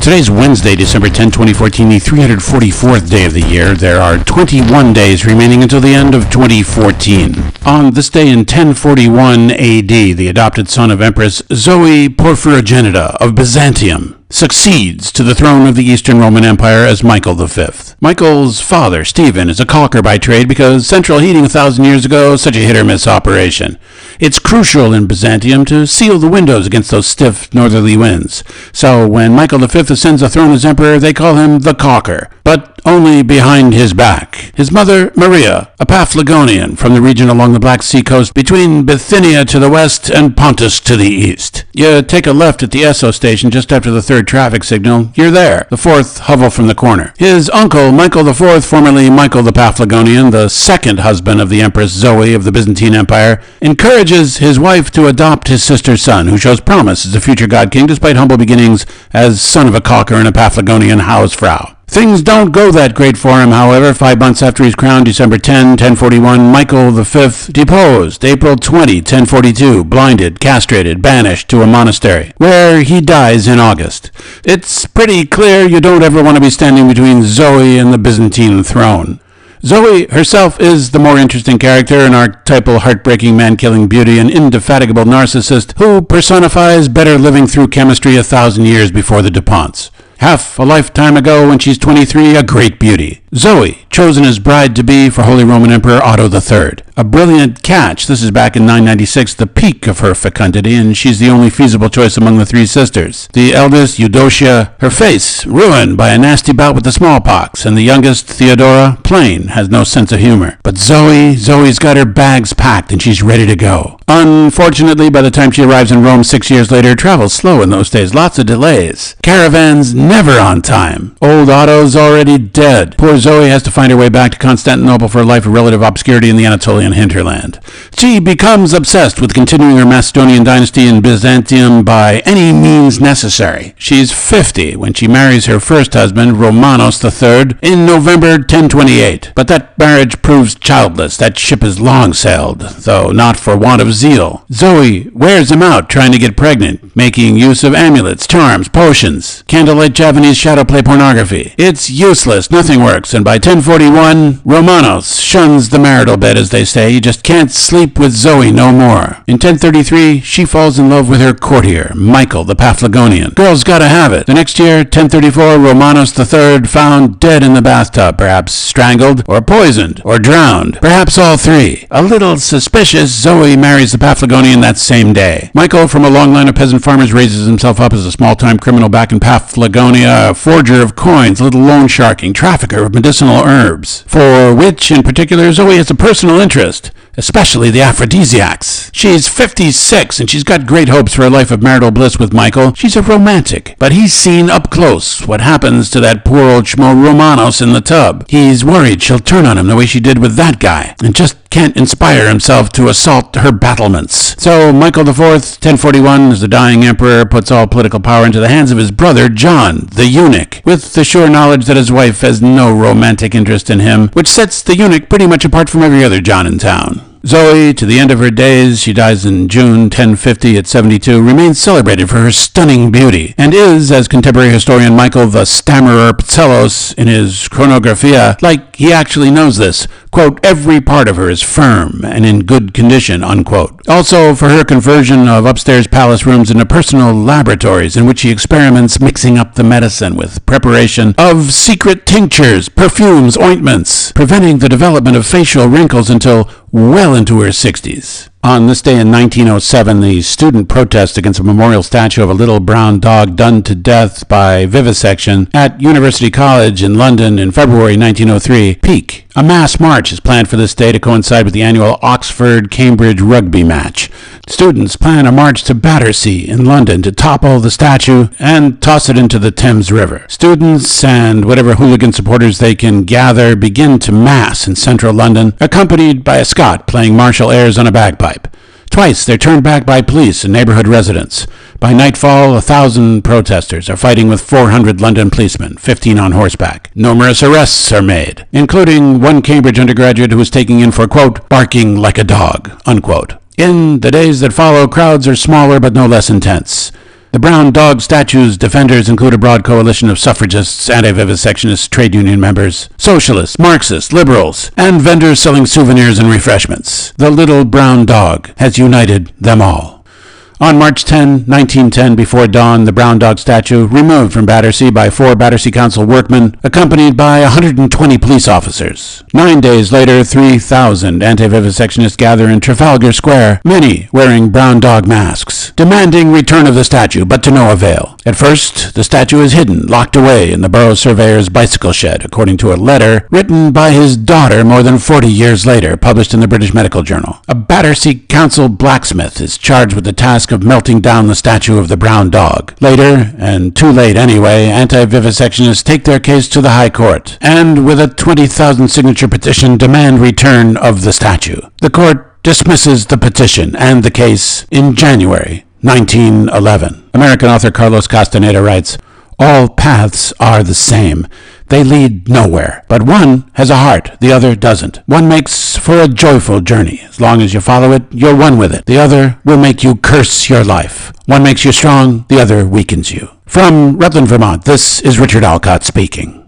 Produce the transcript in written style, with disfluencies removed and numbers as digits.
Today's Wednesday, December 10, 2014, the 344th day of the year. There are 21 days remaining until the end of 2014. On this day in 1041 AD, the adopted son of Empress Zoe Porphyrogenita of Byzantium succeeds to the throne of the Eastern Roman Empire as Michael V. Michael's father, Stephen, is a caulker by trade because central heating 1,000 years ago is such a hit-or-miss operation. It's crucial in Byzantium to seal the windows against those stiff northerly winds. So when Michael V ascends the throne as emperor, they call him the caulker, but only behind his back. His mother, Maria, a Paphlagonian from the region along the Black Sea coast between Bithynia to the west and Pontus to the east. You take a left at the Esso station just after the third traffic signal, you're there, the fourth hovel from the corner. His uncle, Michael IV, formerly Michael the Paphlagonian, the second husband of the Empress Zoe of the Byzantine Empire, encourages his wife to adopt his sister's son, who shows promise as a future god king despite humble beginnings as son of a caulker and a Paphlagonian hausfrau. Things don't go that great for him, however. 5 months after he's crowned, December 10, 1041, Michael V deposed. April 20, 1042, blinded, castrated, banished to a monastery, where he dies in August. It's pretty clear you don't ever want to be standing between Zoe and the Byzantine throne. Zoe herself is the more interesting character, an archetypal, heartbreaking, man-killing beauty, an indefatigable narcissist who personifies better living through chemistry 1,000 years before the DuPonts. Half a lifetime ago, when she's 23, a great beauty. Zoe, chosen as bride-to-be for Holy Roman Emperor Otto III. A brilliant catch. This is back in 996, the peak of her fecundity, and she's the only feasible choice among the three sisters. The eldest, Eudocia, her face ruined by a nasty bout with the smallpox, and the youngest, Theodora, plain, has no sense of humor. But Zoe's got her bags packed, and she's ready to go. Unfortunately, by the time she arrives in Rome 6 years later, travel's slow in those days, lots of delays. Caravans never on time. Old Otto's already dead. Poor Zoe has to find her way back to Constantinople for a life of relative obscurity in the Anatolian hinterland. She becomes obsessed with continuing her Macedonian dynasty in Byzantium by any means necessary. She's 50 when she marries her first husband, Romanos III, in November 1028. But that marriage proves childless. That ship has long sailed, though not for want of zeal. Zoe wears him out trying to get pregnant, making use of amulets, charms, potions, candlelight Javanese shadow play pornography. It's useless, nothing works, and by 1041, Romanos shuns the marital bed, as they say. He just can't sleep with Zoe no more. In 1033, she falls in love with her courtier, Michael the Paphlagonian. Girl's gotta have it. The next year, 1034, Romanos III found dead in the bathtub, perhaps strangled, or poisoned, or drowned. Perhaps all three. A little suspicious, Zoe marries the Paphlagonian that same day. Michael, from a long line of peasant farmers, raises himself up as a small-time criminal back in Paphlagonia, a forger of coins, a little loan sharking, trafficker of medicinal herbs, for which, in particular, Zoe has a personal interest, especially the aphrodisiacs. She's 56, and she's got great hopes for a life of marital bliss with Michael. She's a romantic, but he's seen up close what happens to that poor old schmo Romanos in the tub. He's worried she'll turn on him the way she did with that guy, and just can't inspire himself to assault her battlements. So Michael IV, 1041, as the dying emperor, puts all political power into the hands of his brother, John, the eunuch, with the sure knowledge that his wife has no romantic interest in him, which sets the eunuch pretty much apart from every other John in town. Zoe, to the end of her days, she dies in June 1050 at 72, remains celebrated for her stunning beauty, and is, as contemporary historian Michael the Stammerer Ptselos in his Chronographia, like he actually knows this, quote, every part of her is firm and in good condition, unquote. Also, for her conversion of upstairs palace rooms into personal laboratories in which she experiments mixing up the medicine with preparation of secret tinctures, perfumes, ointments, preventing the development of facial wrinkles until well into her 60s. On this day in 1907, the student protest against a memorial statue of a little brown dog done to death by vivisection at University College in London in February 1903 peak. A mass march is planned for this day to coincide with the annual Oxford-Cambridge rugby match. Students plan a march to Battersea in London to topple the statue and toss it into the Thames River. Students and whatever hooligan supporters they can gather begin to mass in central London, accompanied by a Scot playing martial airs on a bagpipe. Twice they're turned back by police and neighborhood residents. By nightfall, 1,000 protesters are fighting with 400 London policemen, 15 on horseback. Numerous arrests are made, including one Cambridge undergraduate who was taken in for, quote, barking like a dog, unquote. In the days that follow, crowds are smaller but no less intense. The brown dog statue's defenders include a broad coalition of suffragists, anti-vivisectionists, trade union members, socialists, Marxists, liberals, and vendors selling souvenirs and refreshments. The little brown dog has united them all. On March 10, 1910, before dawn, the brown dog statue, removed from Battersea by 4 Battersea Council workmen, accompanied by 120 police officers. 9 days later, 3,000 anti-vivisectionists gather in Trafalgar Square, many wearing brown dog masks, demanding return of the statue, but to no avail. At first, the statue is hidden, locked away in the borough surveyor's bicycle shed, according to a letter written by his daughter more than 40 years later, published in the British Medical Journal. A Battersea Council blacksmith is charged with the task of melting down the statue of the brown dog. Later, and too late anyway, anti-vivisectionists take their case to the High Court, and with a 20,000 signature petition demand return of the statue. The court dismisses the petition and the case in January 1911. American author Carlos Castaneda writes, "All paths are the same. They lead nowhere. But one has a heart, the other doesn't. One makes for a joyful journey. As long as you follow it, you're one with it. The other will make you curse your life. One makes you strong, the other weakens you." From Rutland, Vermont, this is Richard Alcott speaking.